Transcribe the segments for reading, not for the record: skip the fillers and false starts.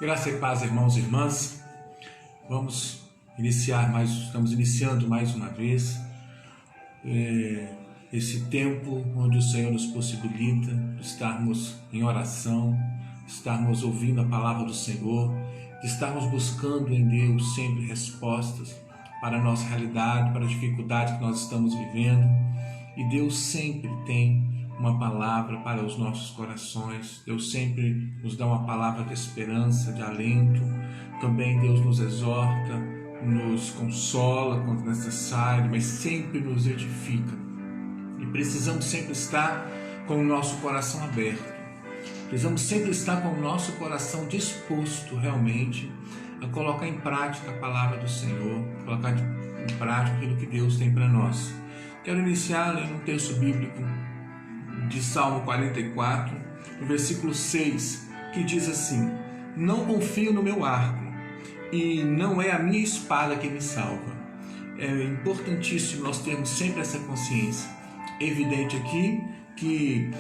Graça e paz, irmãos e irmãs. Estamos iniciando mais uma vez esse tempo onde o Senhor nos possibilita estarmos em oração, estarmos ouvindo a palavra do Senhor, estarmos buscando em Deus sempre respostas para a nossa realidade, para a dificuldade que nós estamos vivendo. E Deus sempre tem uma palavra para os nossos corações. Deus sempre nos dá uma palavra de esperança, de alento. Também Deus nos exorta, nos consola quando necessário, mas sempre nos edifica. E precisamos sempre estar com o nosso coração aberto. Precisamos sempre estar com o nosso coração disposto realmente a colocar em prática a palavra do Senhor, colocar em prática aquilo que Deus tem para nós. Quero iniciar em um texto bíblico de Salmo 44, no versículo 6, que diz assim: não confio no meu arco, e não é a minha espada que me salva. É importantíssimo nós termos sempre essa consciência. É evidente aqui que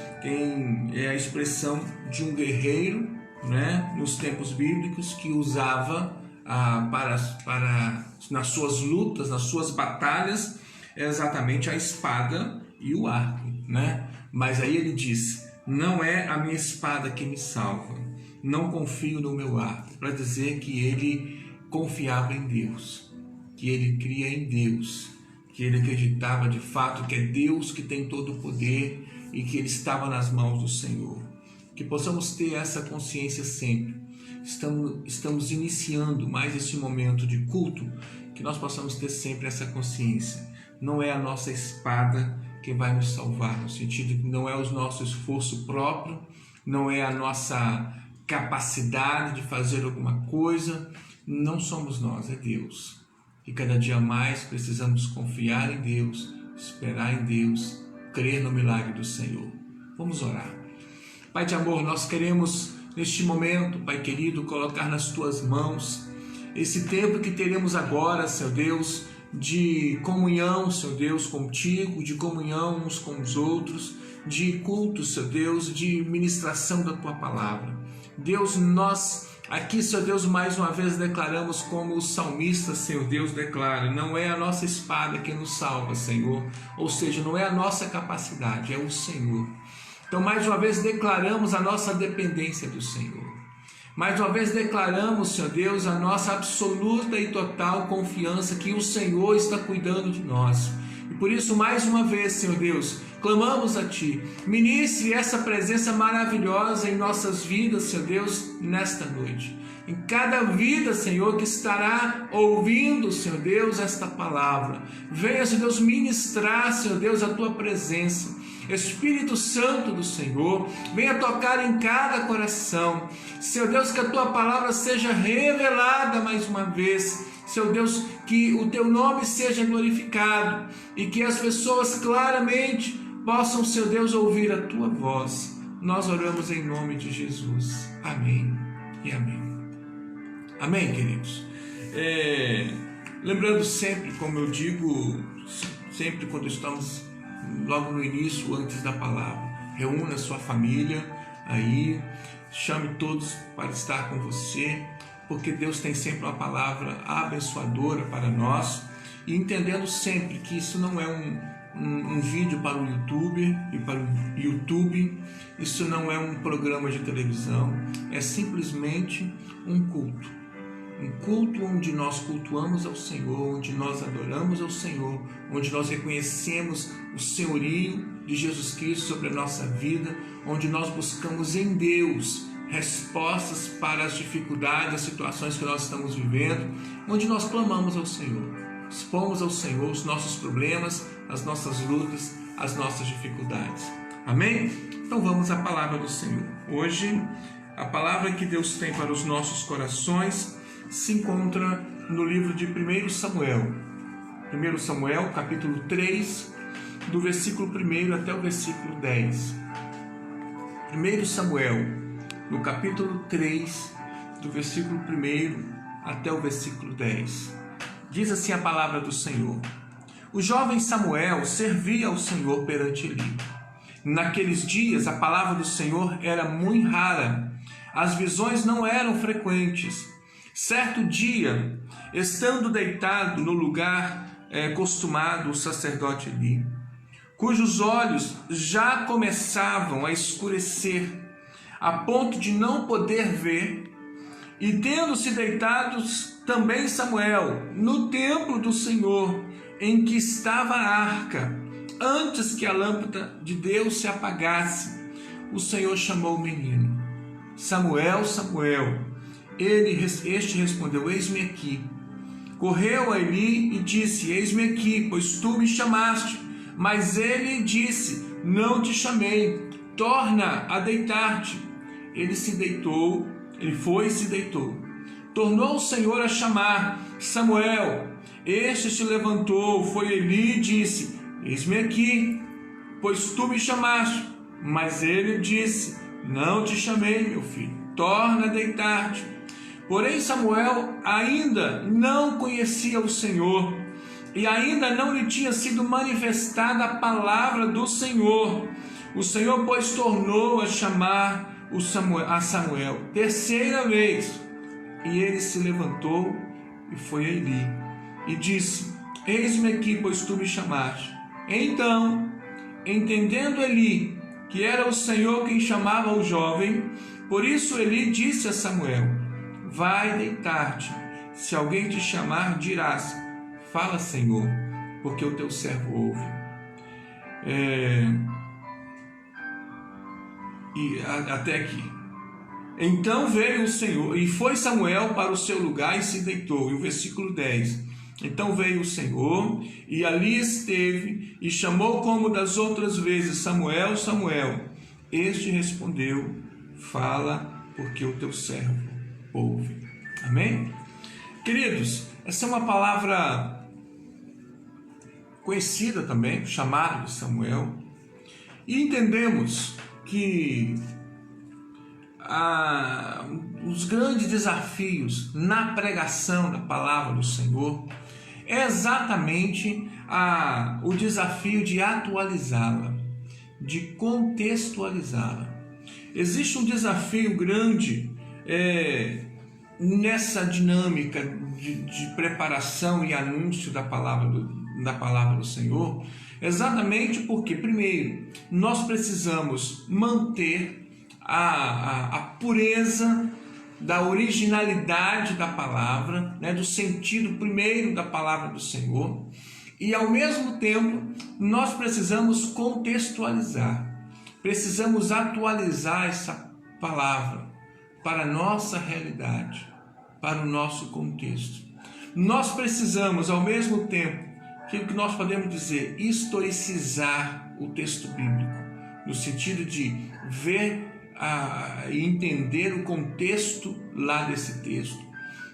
é a expressão de um guerreiro, né, nos tempos bíblicos, que usava nas suas lutas, nas suas batalhas, exatamente a espada e o arco, né? Mas aí ele diz: não é a minha espada que me salva, não confio no meu arco, para dizer que ele confiava em Deus, que ele cria em Deus, que ele acreditava de fato que é Deus que tem todo o poder e que ele estava nas mãos do Senhor. Que possamos ter essa consciência sempre. Estamos iniciando mais esse momento de culto, que nós possamos ter sempre essa consciência. Não é a nossa espada que vai nos salvar, no sentido que não é o nosso esforço próprio, não é a nossa capacidade de fazer alguma coisa, não somos nós, é Deus. E cada dia mais precisamos confiar em Deus, esperar em Deus, crer no milagre do Senhor. Vamos orar. Pai de amor, nós queremos neste momento, Pai querido, colocar nas Tuas mãos esse tempo que teremos agora, Senhor Deus, de comunhão, Senhor Deus, contigo, de comunhão uns com os outros, de culto, Senhor Deus, de ministração da Tua palavra. Deus, nós aqui, Senhor Deus, mais uma vez declaramos como o salmista, Senhor Deus, declara: não é a nossa espada que nos salva, Senhor, ou seja, não é a nossa capacidade, é o Senhor. Então, mais uma vez declaramos a nossa dependência do Senhor. Mais uma vez declaramos, Senhor Deus, a nossa absoluta e total confiança que o Senhor está cuidando de nós. E por isso, mais uma vez, Senhor Deus, clamamos a Ti. Ministre essa presença maravilhosa em nossas vidas, Senhor Deus, nesta noite. Em cada vida, Senhor, que estará ouvindo, Senhor Deus, esta palavra. Venha, Senhor Deus, ministrar, Senhor Deus, a Tua presença. Espírito Santo do Senhor, venha tocar em cada coração. Senhor Deus, que a Tua palavra seja revelada mais uma vez. Senhor Deus, que o Teu nome seja glorificado e que as pessoas claramente possam, Senhor Deus, ouvir a Tua voz. Nós oramos em nome de Jesus. Amém e amém. Amém, queridos. Lembrando sempre, como eu digo, sempre quando estamos logo no início, antes da palavra, reúna a sua família aí, chame todos para estar com você, porque Deus tem sempre uma palavra abençoadora para nós, e entendendo sempre que isso não é um vídeo para o YouTube, isso não é um programa de televisão, é simplesmente um culto. Um culto onde nós cultuamos ao Senhor, onde nós adoramos ao Senhor, onde nós reconhecemos o senhorio de Jesus Cristo sobre a nossa vida, onde nós buscamos em Deus respostas para as dificuldades, as situações que nós estamos vivendo, onde nós clamamos ao Senhor, expomos ao Senhor os nossos problemas, as nossas lutas, as nossas dificuldades. Amém? Então vamos à palavra do Senhor. Hoje, a palavra que Deus tem para os nossos corações se encontra no livro de 1 Samuel. 1 Samuel, capítulo 3, do versículo 1 até o versículo 10. 1 Samuel, no capítulo 3, do versículo 1 até o versículo 10. Diz assim a palavra do Senhor: o jovem Samuel servia ao Senhor perante Eli. Naqueles dias a palavra do Senhor era muito rara. As visões não eram frequentes. Certo dia, estando deitado no lugar costumado, o sacerdote Eli, cujos olhos já começavam a escurecer, a ponto de não poder ver, e tendo-se deitados também Samuel no templo do Senhor, em que estava a arca, antes que a lâmpada de Deus se apagasse, o Senhor chamou o menino: Samuel, Samuel. Este respondeu: eis-me aqui. Correu a Eli e disse: eis-me aqui, pois tu me chamaste. Mas ele disse: não te chamei, torna a deitar-te. Ele foi e se deitou. Tornou o Senhor a chamar: Samuel. Este se levantou, foi Eli e disse: eis-me aqui, pois tu me chamaste. Mas ele disse: não te chamei, meu filho, torna a deitar-te. Porém Samuel ainda não conhecia o Senhor, e ainda não lhe tinha sido manifestada a palavra do Senhor. O Senhor, pois, tornou a chamar a Samuel terceira vez, e ele se levantou e foi a Eli, e disse: eis-me aqui, pois tu me chamaste. Então, entendendo Eli que era o Senhor quem chamava o jovem, por isso Eli disse a Samuel: vai deitar-te, se alguém te chamar, dirás: fala, Senhor, porque o teu servo ouve. Até aqui. Então veio o Senhor, e foi Samuel para o seu lugar e se deitou. E o versículo 10. Então veio o Senhor, e ali esteve, e chamou como das outras vezes: Samuel, Samuel. Este respondeu: fala, porque o teu servo ouve. Amém? Queridos, essa é uma palavra conhecida também, chamado de Samuel, e entendemos que os grandes desafios na pregação da palavra do Senhor é exatamente o desafio de atualizá-la, de contextualizá-la. Existe um desafio grande nessa dinâmica de preparação e anúncio da palavra do Senhor, exatamente porque, primeiro, nós precisamos manter a pureza da originalidade da palavra, do sentido primeiro da palavra do Senhor, e ao mesmo tempo nós precisamos contextualizar, precisamos atualizar essa palavra para a nossa realidade, para o nosso contexto. Nós precisamos, ao mesmo tempo, que nós podemos dizer, historicizar o texto bíblico, no sentido de ver e entender o contexto lá desse texto,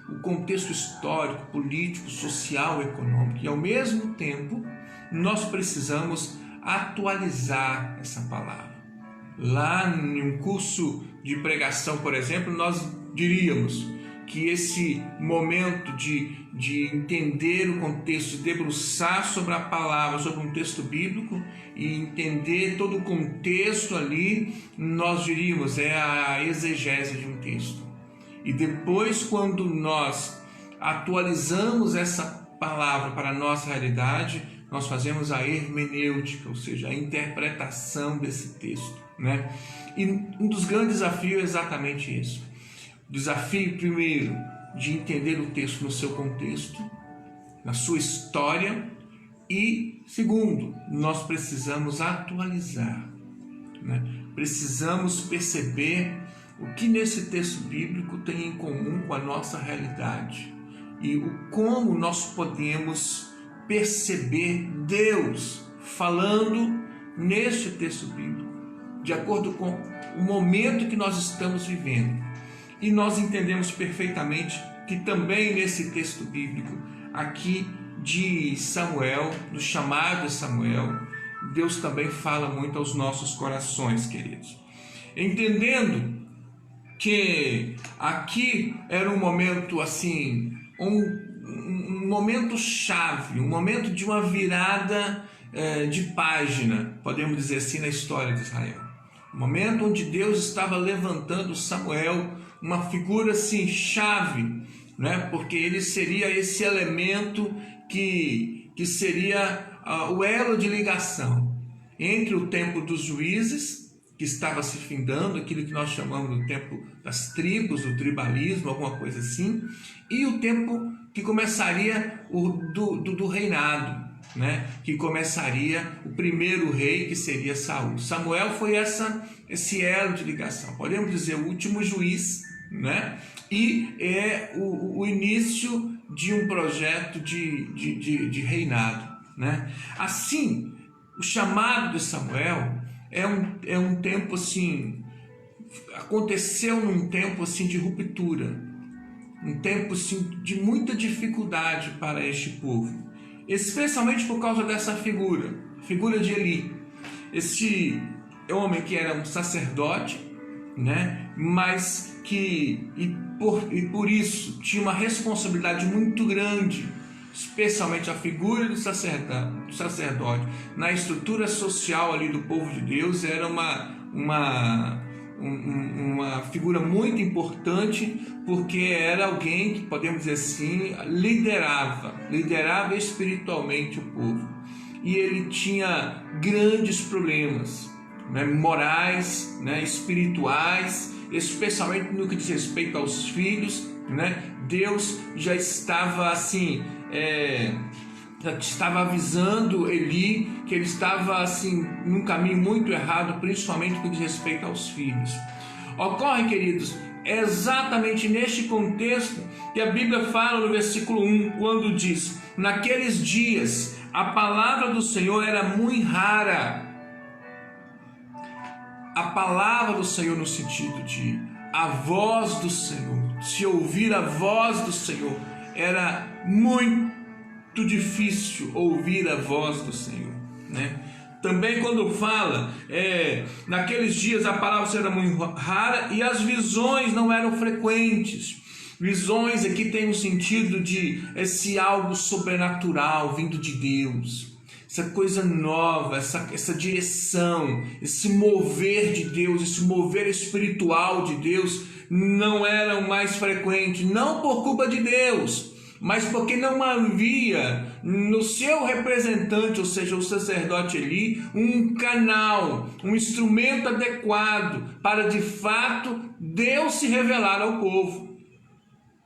o contexto histórico, político, social, econômico, e ao mesmo tempo nós precisamos atualizar essa palavra. Lá em um curso de pregação, por exemplo, nós diríamos que esse momento de entender o contexto, de debruçar sobre a palavra, sobre um texto bíblico e entender todo o contexto ali, nós diríamos, é a exegese de um texto. E depois, quando nós atualizamos essa palavra para a nossa realidade, nós fazemos a hermenêutica, ou seja, a interpretação desse texto, E um dos grandes desafios é exatamente isso. O desafio, primeiro, de entender o texto no seu contexto, na sua história, e, segundo, nós precisamos atualizar, Precisamos perceber o que nesse texto bíblico tem em comum com a nossa realidade e como nós podemos perceber Deus falando neste texto bíblico, de acordo com o momento que nós estamos vivendo. E nós entendemos perfeitamente que também nesse texto bíblico, aqui de Samuel, do chamado de Samuel, Deus também fala muito aos nossos corações, queridos. Entendendo que aqui era um momento assim, um momento chave, um momento de uma virada de página, podemos dizer assim, na história de Israel. momento onde Deus estava levantando Samuel, uma figura assim chave, né? Porque ele seria esse elemento que seria o elo de ligação entre o tempo dos juízes, que estava se findando, aquilo que nós chamamos do tempo das tribos, do tribalismo, alguma coisa assim, e o tempo que começaria do reinado, né? Que começaria o primeiro rei, que seria Saul. Samuel foi esse elo de ligação, podemos dizer o último juiz, né? E é o início de um projeto de reinado, né? Assim, o chamado de Samuel é um tempo assim, aconteceu num tempo assim de ruptura, um tempo assim de muita dificuldade para este povo, especialmente por causa dessa figura de Eli, esse homem que era um sacerdote, né? Mas que por isso tinha uma responsabilidade muito grande, especialmente a figura do sacerdote na estrutura social ali do povo de Deus. Era uma figura muito importante, porque era alguém que, podemos dizer assim, liderava espiritualmente o povo, e ele tinha grandes problemas, né, morais, né, espirituais, especialmente no que diz respeito aos filhos, né? Deus já estava assim, já estava avisando Eli que ele estava assim num caminho muito errado, principalmente no que diz respeito aos filhos. Ocorre, queridos, é exatamente neste contexto que a Bíblia fala no versículo 1, quando diz: naqueles dias a palavra do Senhor era muito rara. A palavra do Senhor no sentido de a voz do Senhor, se ouvir a voz do Senhor, era muito difícil ouvir a voz do Senhor, né? Também quando fala, naqueles dias a palavra do Senhor era muito rara e as visões não eram frequentes. Visões aqui tem um sentido de esse algo sobrenatural vindo de Deus, essa coisa nova, essa direção, esse mover de Deus, esse mover espiritual de Deus não eram mais frequentes, não por culpa de Deus, mas porque não havia no seu representante, ou seja, o sacerdote Eli, um canal, um instrumento adequado para de fato Deus se revelar ao povo.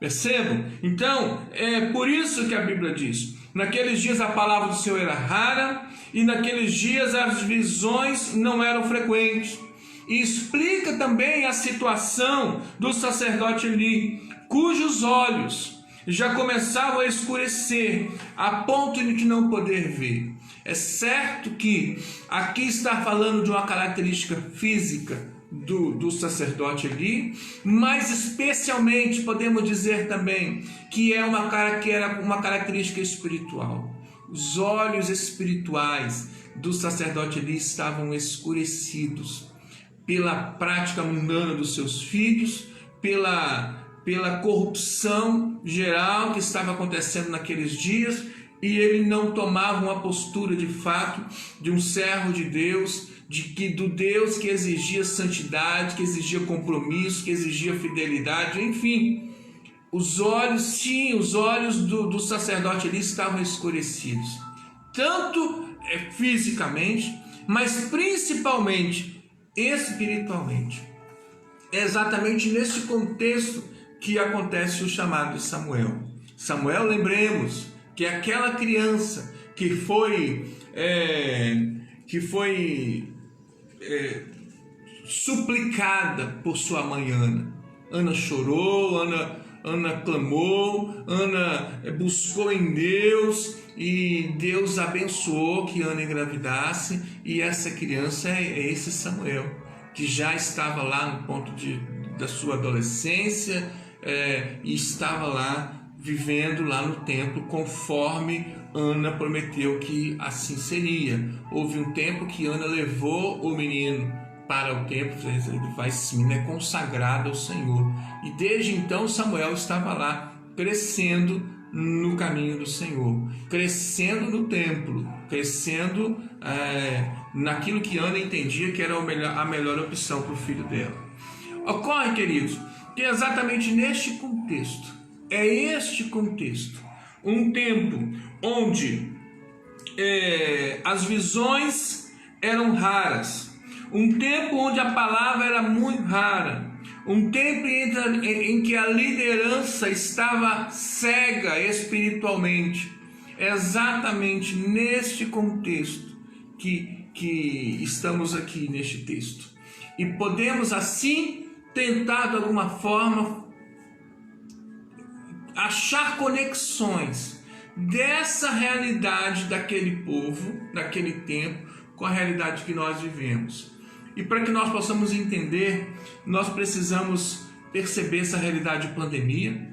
Percebam? Então, é por isso que a Bíblia diz: naqueles dias a palavra do Senhor era rara e naqueles dias as visões não eram frequentes. E explica também a situação do sacerdote Eli, cujos olhos já começavam a escurecer a ponto de não poder ver. É certo que aqui está falando de uma característica física do sacerdote Eli, mas especialmente podemos dizer também que era uma característica espiritual. Os olhos espirituais do sacerdote Eli estavam escurecidos pela prática mundana dos seus filhos, pela corrupção geral que estava acontecendo naqueles dias, e ele não tomava uma postura de fato de um servo de Deus, do Deus que exigia santidade, que exigia compromisso, que exigia fidelidade, enfim. Os olhos do sacerdote ali estavam escurecidos, tanto fisicamente, mas principalmente espiritualmente. É exatamente nesse contexto que acontece o chamado de Samuel. Samuel, lembremos, que é aquela criança que foi suplicada por sua mãe Ana. Ana chorou, Ana clamou, Ana buscou em Deus, e Deus abençoou que Ana engravidasse, e essa criança é esse Samuel, que já estava lá no ponto da sua adolescência, e estava lá vivendo lá no templo conforme Ana prometeu que assim seria. Houve um tempo que Ana levou o menino para o templo, esse menino é consagrado ao Senhor, e desde então Samuel estava lá crescendo no caminho do Senhor, crescendo no templo, crescendo naquilo que Ana entendia que era a melhor opção para o filho dela. Ocorre, queridos, que exatamente neste contexto, um tempo onde as visões eram raras, um tempo onde a palavra era muito rara, um tempo em que a liderança estava cega espiritualmente. É exatamente neste contexto que estamos aqui neste texto. E podemos assim tentar de alguma forma achar conexões dessa realidade daquele povo, daquele tempo, com a realidade que nós vivemos. E para que nós possamos entender, nós precisamos perceber essa realidade de pandemia,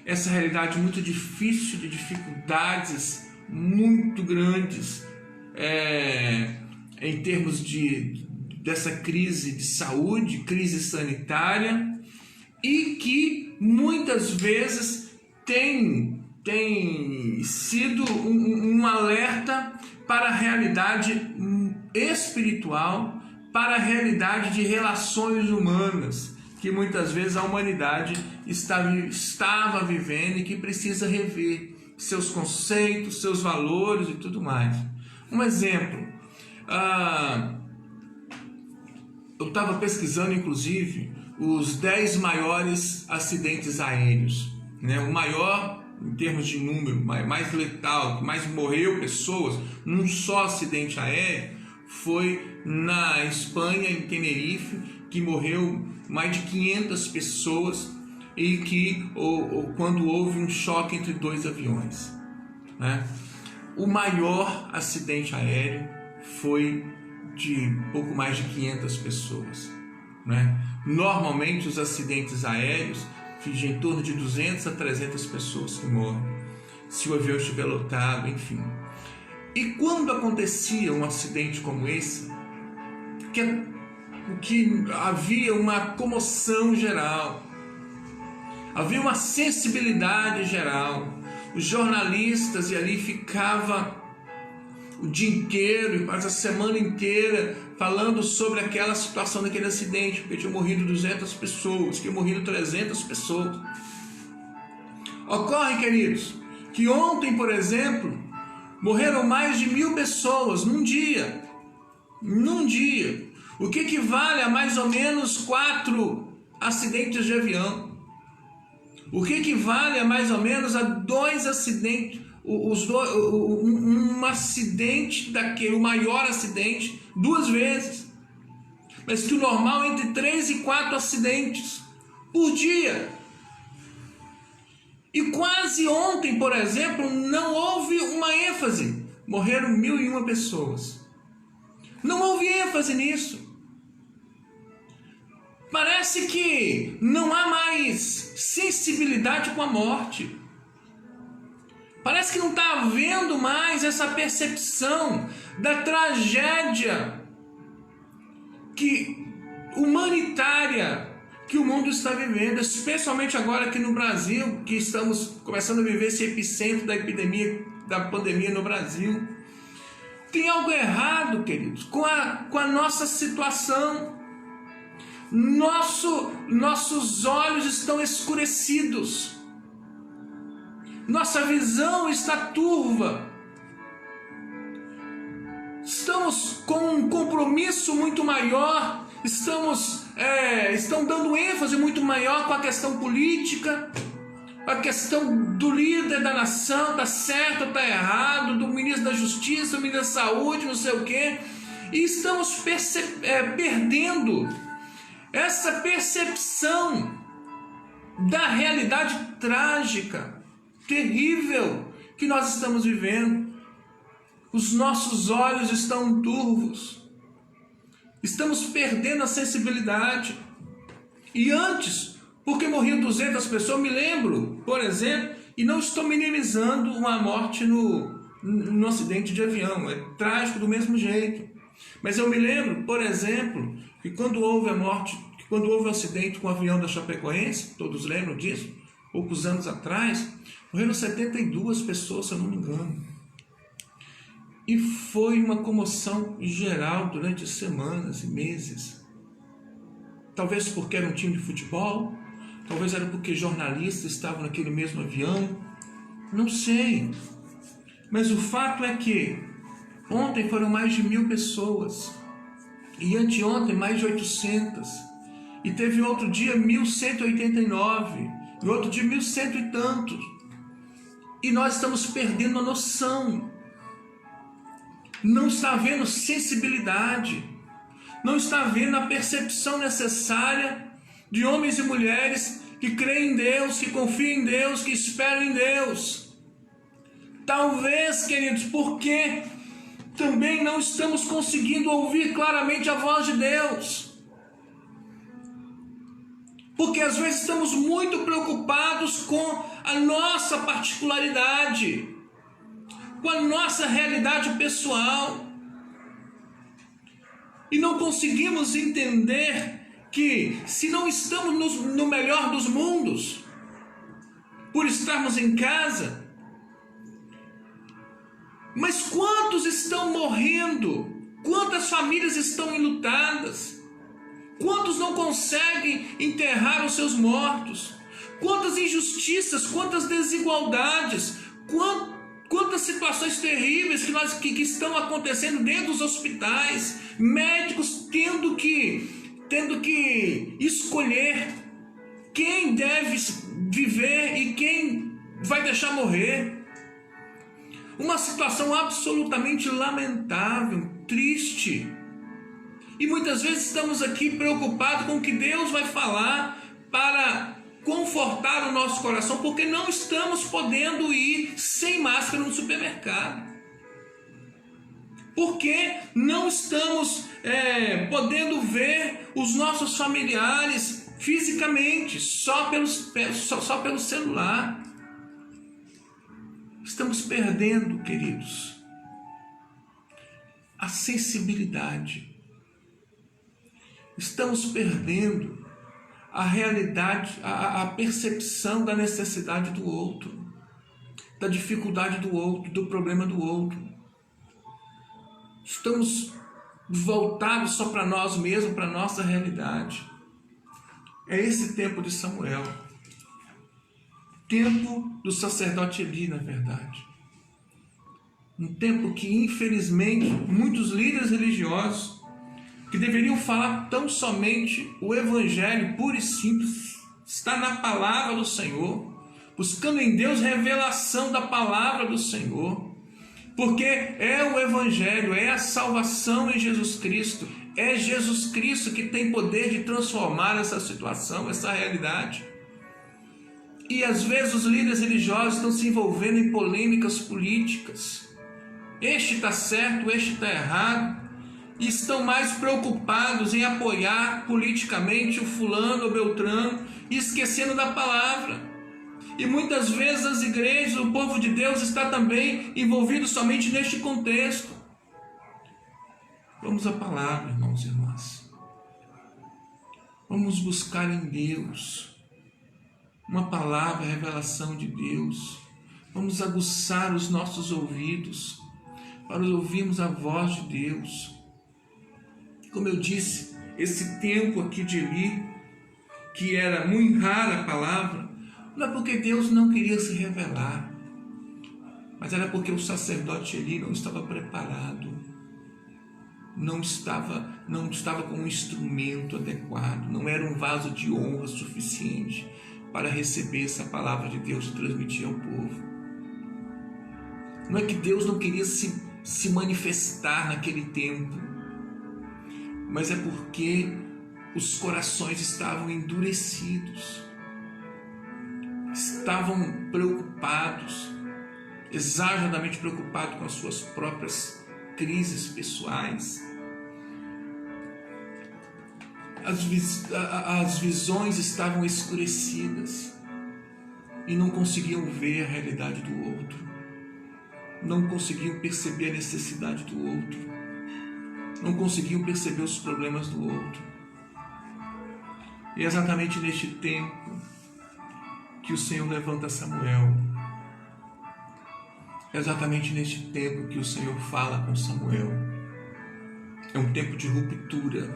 essa realidade muito difícil, de dificuldades muito grandes em termos dessa crise de saúde, crise sanitária, e que muitas vezes tem sido um alerta para a realidade espiritual, para a realidade de relações humanas, que muitas vezes a humanidade estava vivendo e que precisa rever seus conceitos, seus valores e tudo mais. Um exemplo, eu estava pesquisando inclusive os 10 maiores acidentes aéreos, né? O maior em termos de número, mais letal, que mais morreu pessoas num só acidente aéreo, foi na Espanha, em Tenerife, que morreu mais de 500 pessoas e que quando houve um choque entre 2 aviões, né? O maior acidente aéreo foi de pouco mais de 500 pessoas, né? Normalmente os acidentes aéreos ficam em torno de 200 a 300 pessoas que morrem, se o avião estiver lotado, enfim. E quando acontecia um acidente como esse, que havia uma comoção geral, havia uma sensibilidade geral, os jornalistas e ali ficava o dia inteiro, quase a semana inteira, falando sobre aquela situação daquele acidente, porque tinha morrido 200 pessoas, tinha morrido 300 pessoas. Ocorre, queridos, que ontem, por exemplo, morreram mais de 1000 pessoas num dia, o que equivale a mais ou menos 4 acidentes de avião, o que equivale a mais ou menos a 2 acidentes, um acidente daquele, o maior acidente, 2 vezes, mas que o normal é entre 3 e 4 acidentes por dia. E quase ontem, por exemplo, não houve uma ênfase, morreram 1001 pessoas, não houve ênfase nisso. Parece que não há mais sensibilidade com a morte. Parece que não está havendo mais essa percepção da tragédia humanitária que o mundo está vivendo, especialmente agora aqui no Brasil, que estamos começando a viver esse epicentro da pandemia no Brasil. Tem algo errado, queridos, com a nossa situação. Nossos olhos estão escurecidos. Nossa visão está turva. Estamos com um compromisso muito maior. Estão dando ênfase muito maior com a questão política, a questão do líder da nação, está certo, está errado, do ministro da Justiça, do ministro da Saúde, não sei o quê. E estamos perdendo essa percepção da realidade trágica, terrível que nós estamos vivendo. Os nossos olhos estão turvos, estamos perdendo a sensibilidade. E antes, porque morriam 200 pessoas, eu me lembro, por exemplo, e não estou minimizando uma morte no acidente de avião, é trágico do mesmo jeito. Mas eu me lembro, por exemplo, que quando houve o acidente com o avião da Chapecoense, todos lembram disso, poucos anos atrás, morreram 72 pessoas, se eu não me engano. E foi uma comoção geral durante semanas e meses. Talvez porque era um time de futebol, talvez era porque jornalistas estavam naquele mesmo avião, não sei. Mas o fato é que ontem foram mais de 1.000 pessoas, e anteontem mais de 800, e teve outro dia 1.189, e outro dia 1.100 e tantos. E nós estamos perdendo a noção. Não está havendo sensibilidade. Não está havendo a percepção necessária de homens e mulheres que creem em Deus, que confiam em Deus, que esperam em Deus. Talvez, queridos, porque também não estamos conseguindo ouvir claramente a voz de Deus. Porque às vezes estamos muito preocupados com a nossa particularidade, com a nossa realidade pessoal. E não conseguimos entender que, se não estamos no melhor dos mundos, por estarmos em casa, mas quantos estão morrendo? Quantas famílias estão enlutadas? Quantos não conseguem enterrar os seus mortos? Quantas injustiças, quantas desigualdades, quantas situações terríveis que estão acontecendo dentro dos hospitais, médicos tendo que escolher quem deve viver e quem vai deixar morrer. Uma situação absolutamente lamentável, triste. E muitas vezes estamos aqui preocupados com o que Deus vai falar para confortar o nosso coração, porque não estamos podendo ir sem máscara no supermercado. Porque não estamos podendo ver os nossos familiares fisicamente, só pelo celular. Estamos perdendo, queridos, a sensibilidade. Estamos perdendo a realidade, a percepção da necessidade do outro, da dificuldade do outro, do problema do outro. Estamos voltados só para nós mesmos, para a nossa realidade. É esse tempo de Samuel. Tempo do sacerdote Eli, na verdade. Um tempo que, infelizmente, muitos líderes religiosos que deveriam falar tão somente o evangelho puro e simples, está na palavra do Senhor, buscando em Deus revelação da palavra do Senhor, porque é o evangelho, é a salvação em Jesus Cristo, é Jesus Cristo que tem poder de transformar essa situação, essa realidade. E às vezes os líderes religiosos estão se envolvendo em polêmicas políticas. Este está certo, este está errado. E estão mais preocupados em apoiar politicamente o fulano ou beltrano e esquecendo da palavra. E muitas vezes as igrejas, o povo de Deus está também envolvido somente neste contexto. Vamos à palavra, irmãos e irmãs. Vamos buscar em Deus uma palavra, a revelação de Deus. Vamos aguçar os nossos ouvidos para ouvirmos a voz de Deus. Como eu disse, esse tempo aqui de Eli, que era muito rara a palavra, não é porque Deus não queria se revelar, mas era porque o sacerdote Eli não estava preparado, não estava com um instrumento adequado, não era um vaso de honra suficiente para receber essa palavra de Deus e transmitir ao povo. Não é que Deus não queria se manifestar naquele tempo, mas é porque os corações estavam endurecidos, estavam preocupados, exageradamente preocupados com as suas próprias crises pessoais. As visões estavam escurecidas e não conseguiam ver a realidade do outro, não conseguiam perceber a necessidade do outro, não conseguiam perceber os problemas do outro. E é exatamente neste tempo que o Senhor levanta Samuel. É exatamente neste tempo que o Senhor fala com Samuel. É um tempo de ruptura.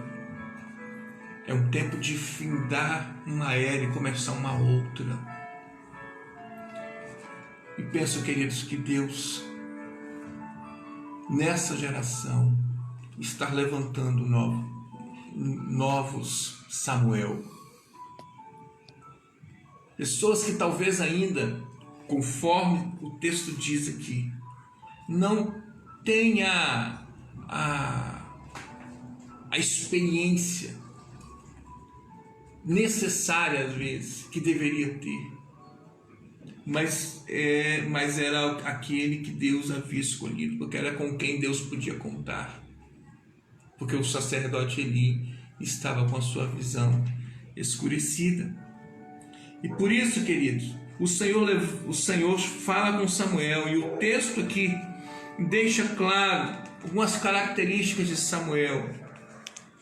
É um tempo de findar uma era e começar uma outra. E penso, queridos, que Deus, nessa geração, está levantando novos Samuel. Pessoas que talvez ainda, conforme o texto diz aqui, não tenha a experiência necessária, às vezes, que deveria ter. Mas era aquele que Deus havia escolhido, porque era com quem Deus podia contar. Porque o sacerdote Eli estava com a sua visão escurecida. E por isso, queridos, o Senhor fala com Samuel, e o texto aqui deixa claro algumas características de Samuel.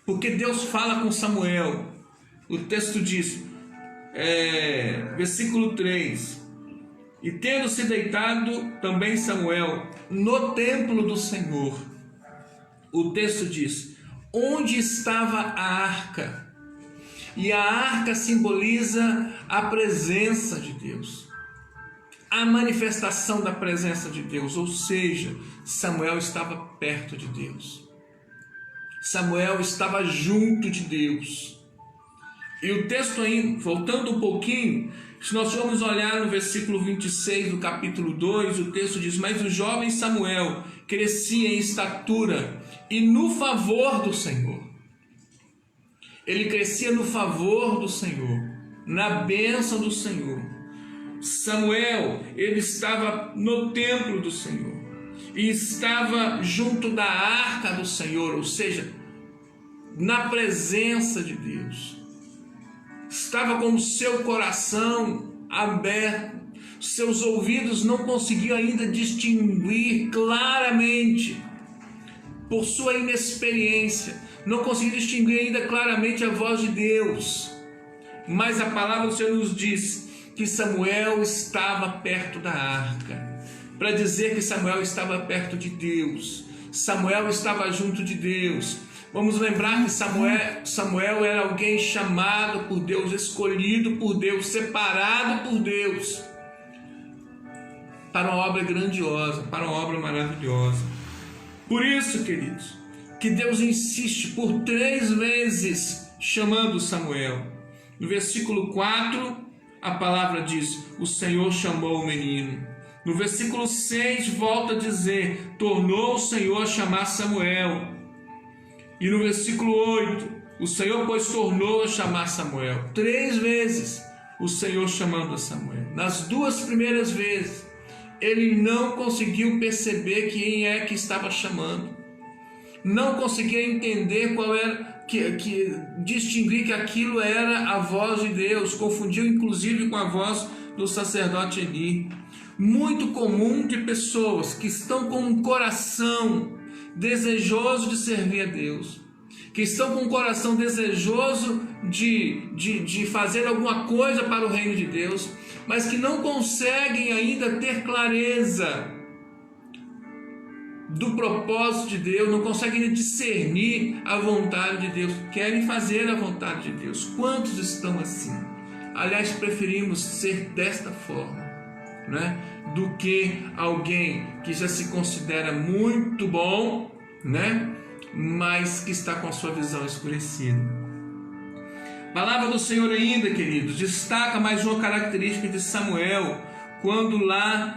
Porque Deus fala com Samuel. O texto diz, versículo 3: E tendo se deitado também Samuel no templo do Senhor. O texto diz, onde estava a arca? E a arca simboliza a presença de Deus, a manifestação da presença de Deus, ou seja, Samuel estava perto de Deus. Samuel estava junto de Deus. E o texto aí, voltando um pouquinho, se nós formos olhar no versículo 26 do capítulo 2, o texto diz, mas o jovem Samuel crescia em estatura e no favor do Senhor. Ele crescia no favor do Senhor, na bênção do Senhor. Samuel, ele estava no templo do Senhor e estava junto da arca do Senhor, ou seja, na presença de Deus. Estava com o seu coração aberto, seus ouvidos não conseguiam ainda distinguir claramente, por sua inexperiência, não conseguia distinguir ainda claramente a voz de Deus. Mas a palavra do Senhor nos diz que Samuel estava perto da arca, para dizer que Samuel estava perto de Deus, Samuel estava junto de Deus. Vamos lembrar que Samuel era alguém chamado por Deus, escolhido por Deus, separado por Deus, para uma obra grandiosa, para uma obra maravilhosa. Por isso, queridos, que Deus insiste por 3 vezes chamando Samuel. No versículo 4, a palavra diz, o Senhor chamou o menino. No versículo 6, volta a dizer, tornou o Senhor a chamar Samuel. E no versículo 8, o Senhor, pois, tornou a chamar Samuel. 3 vezes o Senhor chamando a Samuel. Nas 2 primeiras vezes, ele não conseguiu perceber quem é que estava chamando. Não conseguia entender qual era, distinguir que aquilo era a voz de Deus. Confundiu inclusive com a voz do sacerdote Eli. Muito comum de pessoas que estão com um coração desejoso de servir a Deus, que estão com um coração desejoso de fazer alguma coisa para o reino de Deus, mas que não conseguem ainda ter clareza do propósito de Deus, não conseguem discernir a vontade de Deus, querem fazer a vontade de Deus. Quantos estão assim? Aliás, preferimos ser desta forma, né, do que alguém que já se considera muito bom, né, mas que está com a sua visão escurecida. A palavra do Senhor ainda, queridos, destaca mais uma característica de Samuel, quando lá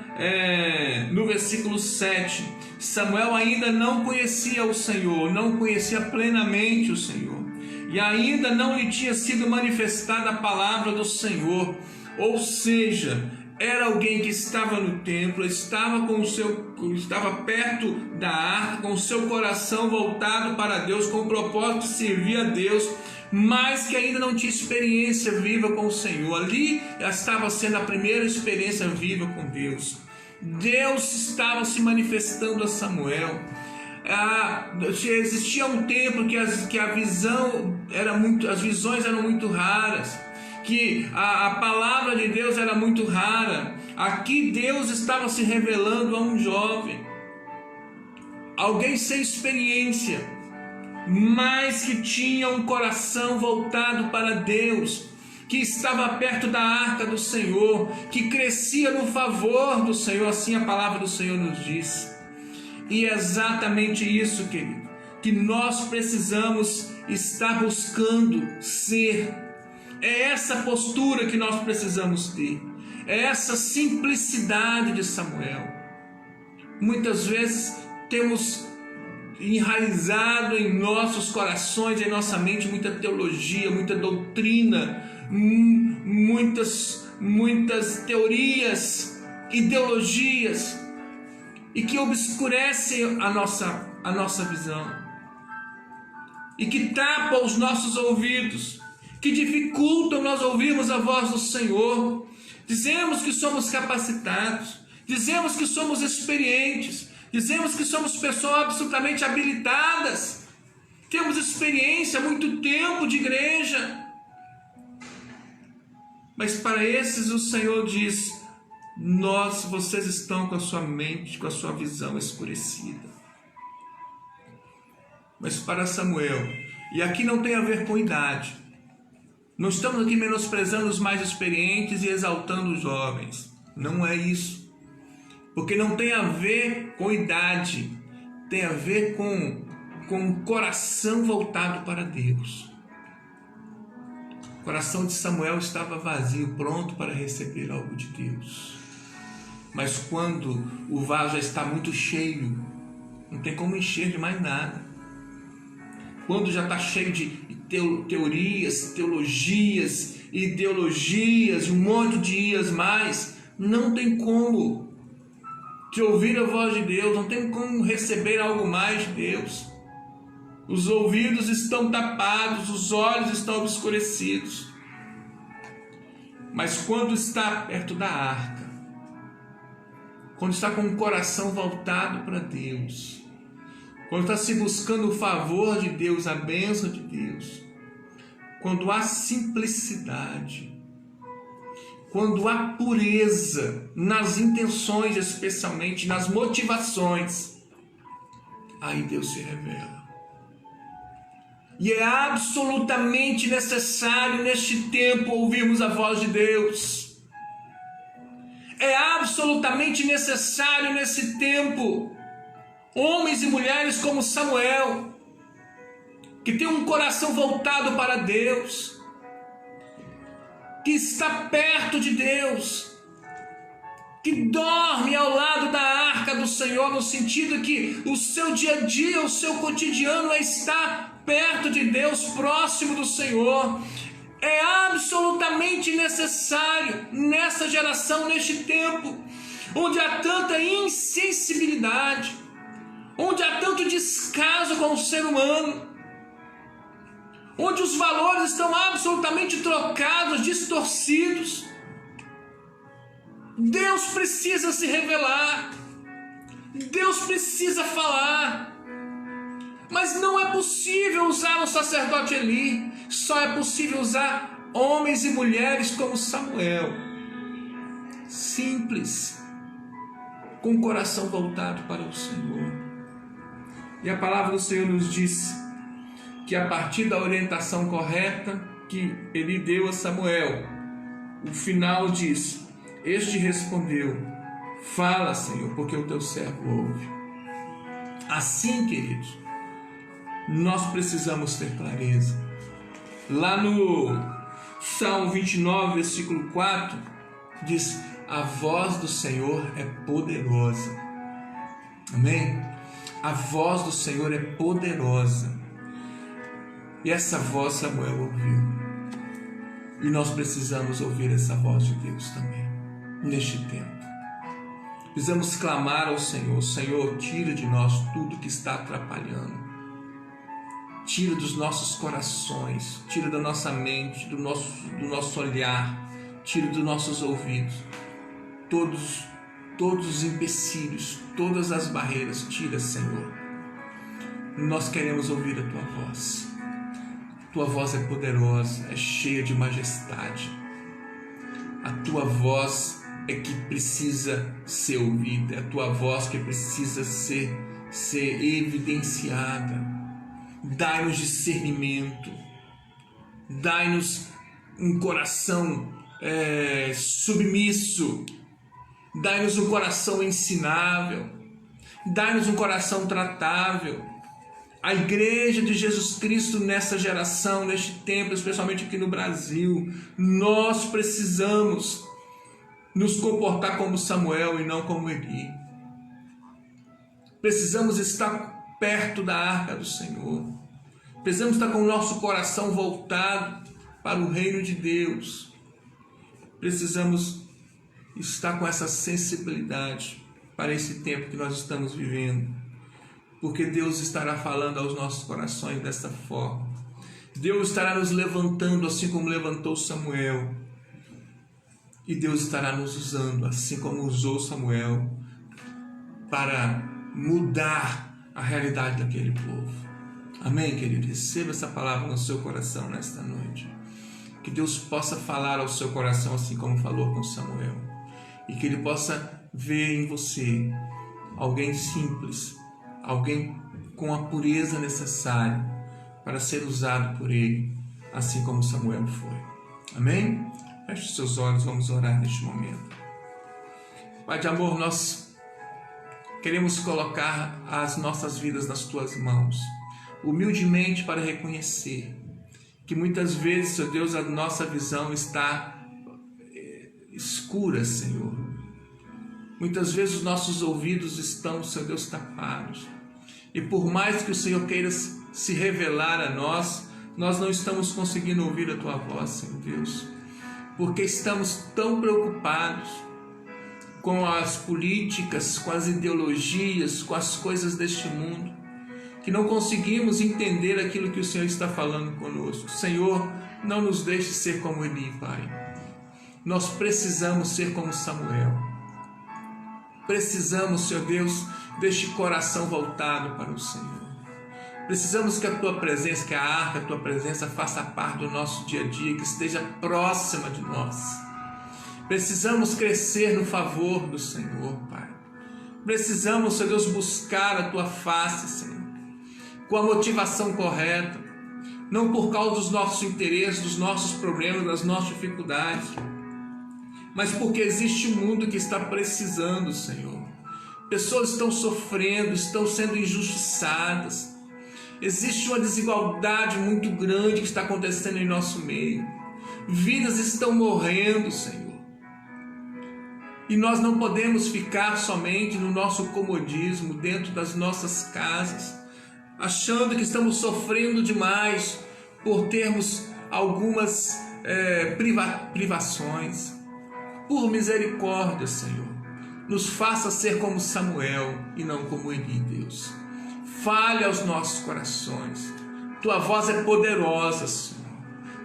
no versículo 7, Samuel ainda não conhecia o Senhor, não conhecia plenamente o Senhor, e ainda não lhe tinha sido manifestada a palavra do Senhor, ou seja, era alguém que estava no templo, estava perto da arca, com o seu coração voltado para Deus, com o propósito de servir a Deus, mas que ainda não tinha experiência viva com o Senhor. Ali estava sendo a primeira experiência viva com Deus. Deus estava se manifestando a Samuel. Existia um tempo que as visões eram muito raras, que a palavra de Deus era muito rara. Aqui Deus estava se revelando a um jovem, alguém sem experiência, mas que tinha um coração voltado para Deus, que estava perto da arca do Senhor, que crescia no favor do Senhor, assim a palavra do Senhor nos diz. E é exatamente isso, querido, que nós precisamos estar buscando ser. É essa postura que nós precisamos ter, é essa simplicidade de Samuel. Muitas vezes temos enraizado em nossos corações, em nossa mente, muita teologia, muita doutrina, muitas teorias, ideologias, e que obscurecem a nossa visão, e que tapam os nossos ouvidos, que dificultam nós ouvirmos a voz do Senhor. Dizemos que somos capacitados, dizemos que somos experientes, dizemos que somos pessoas absolutamente habilitadas, temos experiência, muito tempo de igreja, mas para esses o Senhor diz: vocês estão com a sua mente, com a sua visão escurecida. Mas para Samuel, e aqui não tem a ver com idade, não estamos aqui menosprezando os mais experientes e exaltando os jovens, não é isso. Porque não tem a ver com idade, tem a ver com um coração voltado para Deus. O coração de Samuel estava vazio, pronto para receber algo de Deus. Mas quando o vaso já está muito cheio, não tem como encher de mais nada. Quando já está cheio de teorias, teologias, ideologias, um monte de ias mais, não tem como te ouvir a voz de Deus, não tem como receber algo mais de Deus. Os ouvidos estão tapados, os olhos estão obscurecidos. Mas quando está perto da arca, quando está com o coração voltado para Deus, quando está se buscando o favor de Deus, a bênção de Deus, quando há simplicidade, quando há pureza nas intenções, especialmente nas motivações, aí Deus se revela. E é absolutamente necessário neste tempo ouvirmos a voz de Deus. É absolutamente necessário nesse tempo homens e mulheres como Samuel, que tem um coração voltado para Deus, que está perto de Deus, que dorme ao lado da arca do Senhor, no sentido que o seu dia a dia, o seu cotidiano é estar perto de Deus, próximo do Senhor. É absolutamente necessário nessa geração, neste tempo, onde há tanta insensibilidade, onde há tanto descaso com o ser humano, onde os valores estão absolutamente trocados, distorcidos. Deus precisa se revelar, Deus precisa falar, mas não é possível usar o sacerdote Eli, só é possível usar homens e mulheres como Samuel, simples, com o coração voltado para o Senhor. E a palavra do Senhor nos diz que a partir da orientação correta que Eli deu a Samuel, o final diz: este respondeu: fala, Senhor, porque o teu servo ouve. Assim, queridos, nós precisamos ter clareza. Lá no Salmo 29, versículo 4, diz: a voz do Senhor é poderosa. Amém? A voz do Senhor é poderosa. E essa voz Samuel ouviu. E nós precisamos ouvir essa voz de Deus também, neste tempo. Precisamos clamar ao Senhor: Senhor, tira de nós tudo que está atrapalhando. Tira dos nossos corações, tira da nossa mente, do nosso olhar, tira dos nossos ouvidos. Todos os empecilhos, todas as barreiras, tira, Senhor. Nós queremos ouvir a Tua voz. Tua voz é poderosa, é cheia de majestade. A tua voz é que precisa ser ouvida, é a tua voz que precisa ser evidenciada. Dai-nos discernimento, dai-nos um coração submisso, dai-nos um coração ensinável, dai-nos um coração tratável. A igreja de Jesus Cristo nessa geração, neste tempo, especialmente aqui no Brasil, nós precisamos nos comportar como Samuel e não como Eli. Precisamos estar perto da arca do Senhor. Precisamos estar com o nosso coração voltado para o reino de Deus. Precisamos estar com essa sensibilidade para esse tempo que nós estamos vivendo. Porque Deus estará falando aos nossos corações dessa forma. Deus estará nos levantando assim como levantou Samuel. E Deus estará nos usando assim como usou Samuel para mudar a realidade daquele povo. Amém, querido? Receba essa palavra no seu coração nesta noite. Que Deus possa falar ao seu coração assim como falou com Samuel. E que Ele possa ver em você alguém simples, alguém com a pureza necessária para ser usado por Ele, assim como Samuel foi. Amém? Feche os seus olhos, vamos orar neste momento. Pai de amor, nós queremos colocar as nossas vidas nas Tuas mãos, humildemente para reconhecer que muitas vezes, Senhor Deus, a nossa visão está escura, Senhor. Muitas vezes os nossos ouvidos estão, Senhor Deus, tapados. E por mais que o Senhor queira se revelar a nós, nós não estamos conseguindo ouvir a Tua voz, Senhor Deus. Porque estamos tão preocupados com as políticas, com as ideologias, com as coisas deste mundo, que não conseguimos entender aquilo que o Senhor está falando conosco. Senhor, não nos deixe ser como Eli, Pai. Nós precisamos ser como Samuel. Precisamos, Senhor Deus, deste coração voltado para o Senhor. Precisamos que a Tua presença, que a arca, a Tua presença faça parte do nosso dia a dia, que esteja próxima de nós. Precisamos crescer no favor do Senhor, Pai. Precisamos, Senhor Deus, buscar a Tua face, Senhor, com a motivação correta, não por causa dos nossos interesses, dos nossos problemas, das nossas dificuldades, mas porque existe um mundo que está precisando, Senhor. Pessoas estão sofrendo, estão sendo injustiçadas. Existe uma desigualdade muito grande que está acontecendo em nosso meio. Vidas estão morrendo, Senhor. E nós não podemos ficar somente no nosso comodismo, dentro das nossas casas, achando que estamos sofrendo demais por termos algumas privações. Por misericórdia, Senhor, nos faça ser como Samuel e não como Eli, Deus. Fale aos nossos corações. Tua voz é poderosa, Senhor.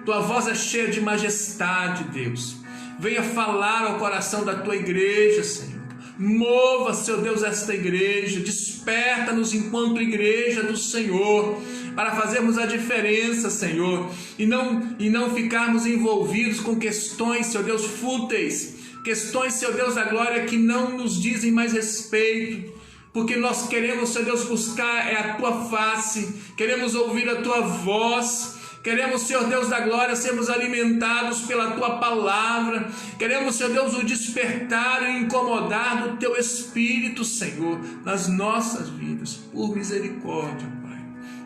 Tua voz é cheia de majestade, Deus. Venha falar ao coração da Tua igreja, Senhor. Mova, Senhor Deus, esta igreja. Desperta-nos enquanto igreja do Senhor, para fazermos a diferença, Senhor, e não ficarmos envolvidos com questões, Senhor Deus, fúteis, questões, Senhor Deus da glória, que não nos dizem mais respeito, porque nós queremos, Senhor Deus, buscar a Tua face, queremos ouvir a Tua voz, queremos, Senhor Deus da glória, sermos alimentados pela Tua palavra, queremos, Senhor Deus, o despertar e o incomodar do Teu Espírito, Senhor, nas nossas vidas, por misericórdia, Pai.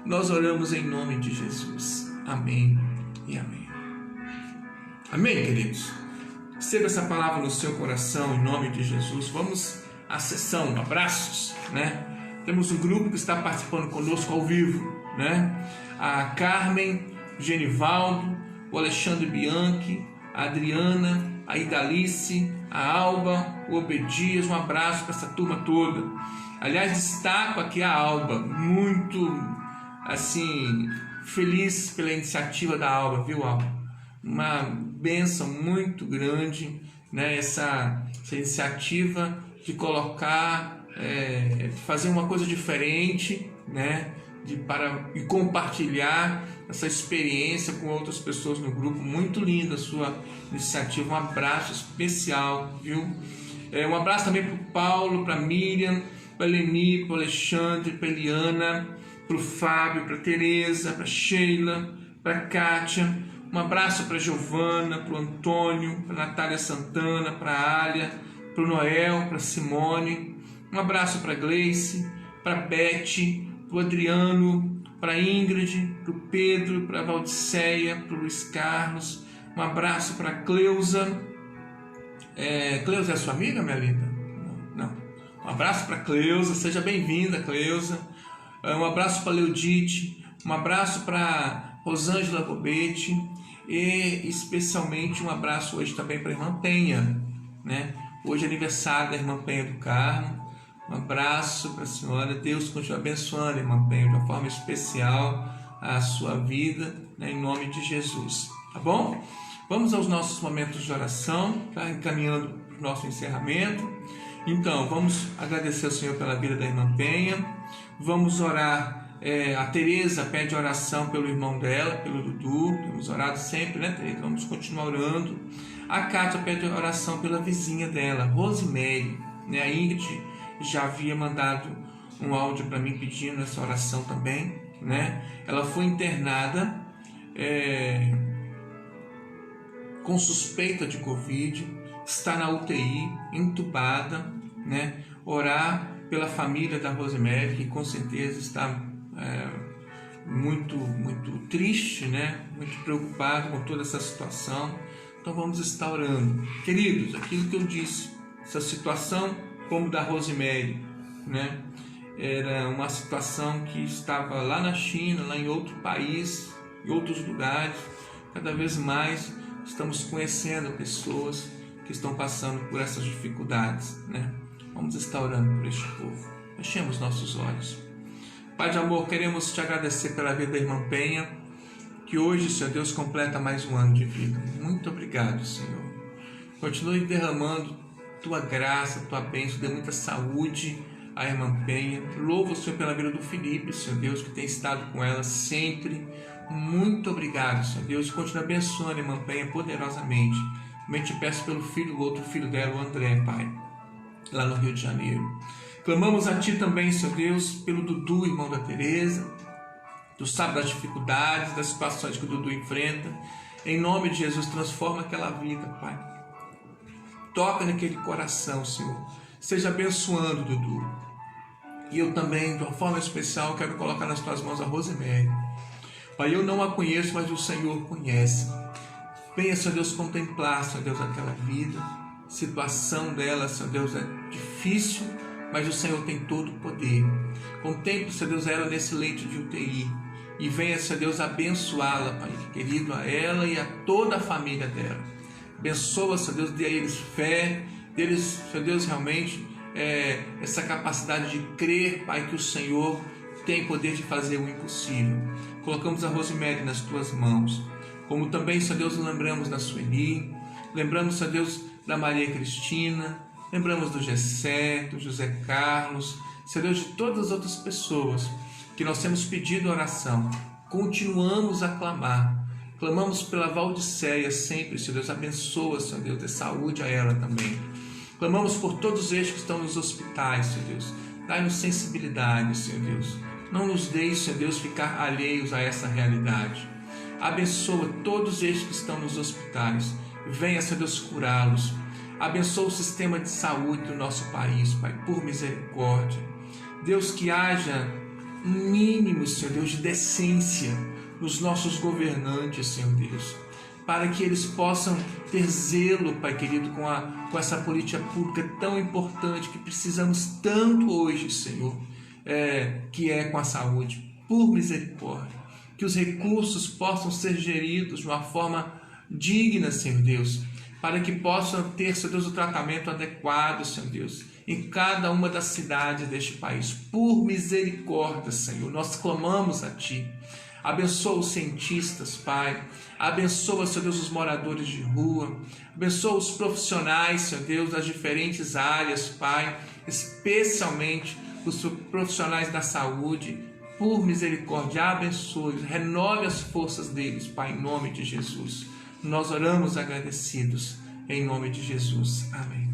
Nós oramos em nome de Jesus. Amém e amém. Amém, queridos? Receba essa palavra no seu coração, em nome de Jesus. Vamos à sessão, abraços, né? Temos um grupo que está participando conosco ao vivo, né? A Carmen, Genivaldo, o Alexandre Bianchi, a Adriana, a Idalice, a Alba, o Obedias. Um abraço para essa turma toda. Aliás, destaco aqui a Alba, muito assim, feliz pela iniciativa da Alba, viu, Alba? Uma bênção muito grande, né? Essa iniciativa de colocar, de fazer uma coisa diferente, né? E compartilhar essa experiência com outras pessoas no grupo. Muito linda a sua iniciativa. Um abraço especial, viu? Um abraço também para o Paulo, para a Miriam, para a Leni, para o Alexandre, para a Eliana, para o Fábio, para a Tereza, para a Sheila, para a Kátia. Um abraço para a Giovana, para o Antônio, para a Natália Santana, para a Alia, para o Noel, para a Simone. Um abraço para a Gleice, para a Beth, para o Adriano, para a Ingrid, para o Pedro, para a Valdiceia, para o Luiz Carlos. Um abraço para a Cleusa. Cleusa é sua amiga, minha linda? Não. Um abraço para a Cleusa, seja bem-vinda, Cleusa. Um abraço para a Leudite, um abraço para a Rosângela Gobete e especialmente um abraço hoje também para a irmã Penha, né? Hoje é aniversário da irmã Penha do Carmo. Um abraço para a senhora. Deus continue abençoando, irmã Penha, de uma forma especial a sua vida, né? Em nome de Jesus, tá bom? Vamos aos nossos momentos de oração, tá? Encaminhando para o nosso encerramento. Então, vamos agradecer ao Senhor pela vida da irmã Penha. Vamos orar. A Tereza pede oração pelo irmão dela, pelo Dudu. Temos orado sempre, né, Tereza? Vamos continuar orando. A Kátia pede oração pela vizinha dela, Rosemary, né? A Ingrid já havia mandado um áudio para mim pedindo essa oração também, né? Ela foi internada com suspeita de Covid, está na UTI, entubada, né? Orar pela família da Rosemary, que com certeza está muito triste, né? Muito preocupado com toda essa situação. Então vamos estar orando. Queridos, aquilo que eu disse, essa situação como da Rosemary, né? Era uma situação que estava lá na China, lá em outro país, em outros lugares. Cada vez mais estamos conhecendo pessoas que estão passando por essas dificuldades, né? Vamos estar orando por este povo. Fechemos nossos olhos. Pai de amor, queremos te agradecer pela vida da irmã Penha, que hoje, Senhor Deus, completa mais um ano de vida. Muito obrigado, Senhor. Continue derramando tua graça, tua bênção, dê muita saúde à irmã Penha. Louvo o Senhor pela vida do Felipe, Senhor Deus, que tem estado com ela sempre. Muito obrigado, Senhor Deus, e continue abençoando a irmã Penha poderosamente. Também te peço pelo filho, o outro filho dela, o André, Pai, lá no Rio de Janeiro. Clamamos a Ti também, Senhor Deus, pelo Dudu, irmão da Tereza. Tu sabes das dificuldades, das situações que o Dudu enfrenta. Em nome de Jesus, transforma aquela vida, Pai. Toca naquele coração, Senhor. Seja abençoando, Dudu. E eu também, de uma forma especial, quero colocar nas Tuas mãos a Rosemary. Pai, eu não a conheço, mas o Senhor conhece. Venha, Senhor Deus, contemplar, Senhor Deus, aquela vida. A situação dela, Senhor Deus, é difícil, mas o Senhor tem todo o poder. Contemple, Senhor Deus, ela nesse leito de UTI. E venha, Senhor Deus, abençoá-la, Pai querido, a ela e a toda a família dela. Abençoa, Senhor Deus, dê a eles fé, dê a eles, Senhor Deus, realmente essa capacidade de crer, Pai, que o Senhor tem poder de fazer o impossível. Colocamos a Rosemary nas Tuas mãos. Como também, Senhor Deus, lembramos da Sueli, lembramos, Senhor Deus, da Maria Cristina, lembramos do Gessé, do José Carlos, Senhor Deus, de todas as outras pessoas que nós temos pedido oração. Continuamos a clamar. Clamamos pela Valdiceia sempre, Senhor Deus, abençoa, Senhor Deus, dê saúde a ela também. Clamamos por todos estes que estão nos hospitais, Senhor Deus. Dai-nos sensibilidade, Senhor Deus. Não nos deixe, Senhor Deus, ficar alheios a essa realidade. Abençoa todos estes que estão nos hospitais. Venha, Senhor Deus, curá-los. Abençoa o sistema de saúde do nosso país, Pai, por misericórdia. Deus, que haja um mínimo, Senhor Deus, de decência nos nossos governantes, Senhor Deus, para que eles possam ter zelo, Pai querido, com essa política pública tão importante que precisamos tanto hoje, Senhor, que é com a saúde. Por misericórdia, que os recursos possam ser geridos de uma forma digna, Senhor Deus, para que possam ter, Senhor Deus, o tratamento adequado, Senhor Deus, em cada uma das cidades deste país. Por misericórdia, Senhor, nós clamamos a Ti. Abençoa os cientistas, Pai. Abençoa, Senhor Deus, os moradores de rua. Abençoa os profissionais, Senhor Deus, das diferentes áreas, Pai, especialmente os profissionais da saúde. por misericórdia, abençoe, renove as forças deles, Pai, em nome de Jesus. Nós oramos agradecidos, em nome de Jesus. Amém.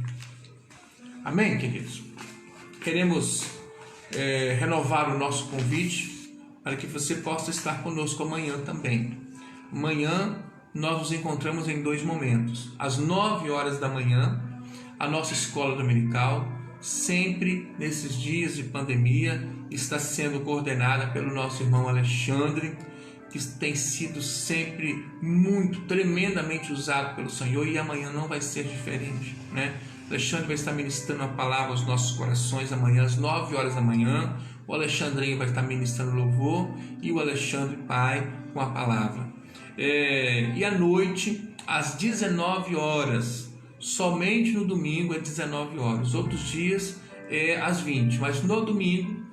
Amém, queridos? Queremos renovar o nosso convite para que você possa estar conosco amanhã também. Amanhã nós nos encontramos em 2 momentos. Às 9 horas da manhã, a nossa escola dominical, sempre nesses dias de pandemia, está sendo coordenada pelo nosso irmão Alexandre, que tem sido sempre tremendamente usado pelo Senhor, e amanhã não vai ser diferente, né? Alexandre vai estar ministrando a palavra aos nossos corações amanhã, às 9 horas da manhã. O Alexandrinho vai estar ministrando louvor e o Alexandre Pai com a palavra. E à noite, às 19 horas, somente no domingo é 19 horas, outros dias é às 20, mas no domingo,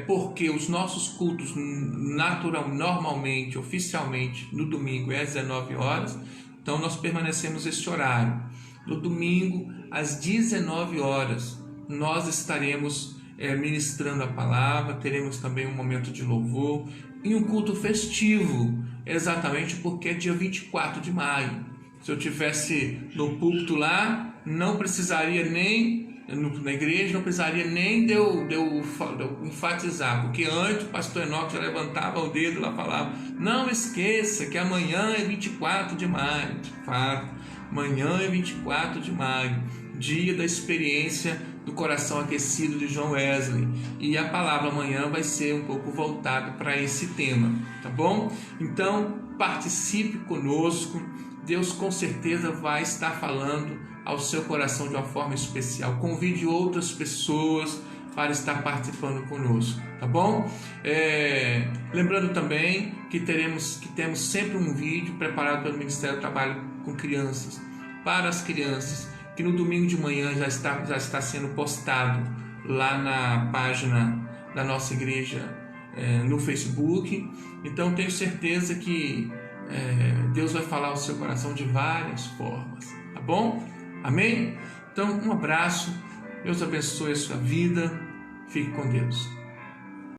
porque os nossos cultos normalmente, oficialmente, no domingo é às 19 horas, então nós permanecemos esse horário. No domingo, às 19 horas, nós estaremos ministrando a palavra, teremos também um momento de louvor e um culto festivo, exatamente porque é dia 24 de maio. Se eu tivesse no púlpito lá, não precisaria nem, na igreja, não precisaria nem de eu enfatizar, porque antes o pastor Enoque já levantava o dedo lá e falava: não esqueça que amanhã é 24 de maio. De fato, amanhã é 24 de maio, dia da experiência do coração aquecido de John Wesley, e a palavra amanhã vai ser um pouco voltada para esse tema, tá bom? Então participe conosco, Deus com certeza vai estar falando ao seu coração de uma forma especial. Convide outras pessoas para estar participando conosco, tá bom? Lembrando também que temos sempre um vídeo preparado pelo Ministério do Trabalho com Crianças, para as crianças, que no domingo de manhã já está sendo postado lá na página da nossa igreja no Facebook. Então tenho certeza que Deus vai falar ao seu coração de várias formas, tá bom? Amém? Então um abraço, Deus abençoe a sua vida, fique com Deus.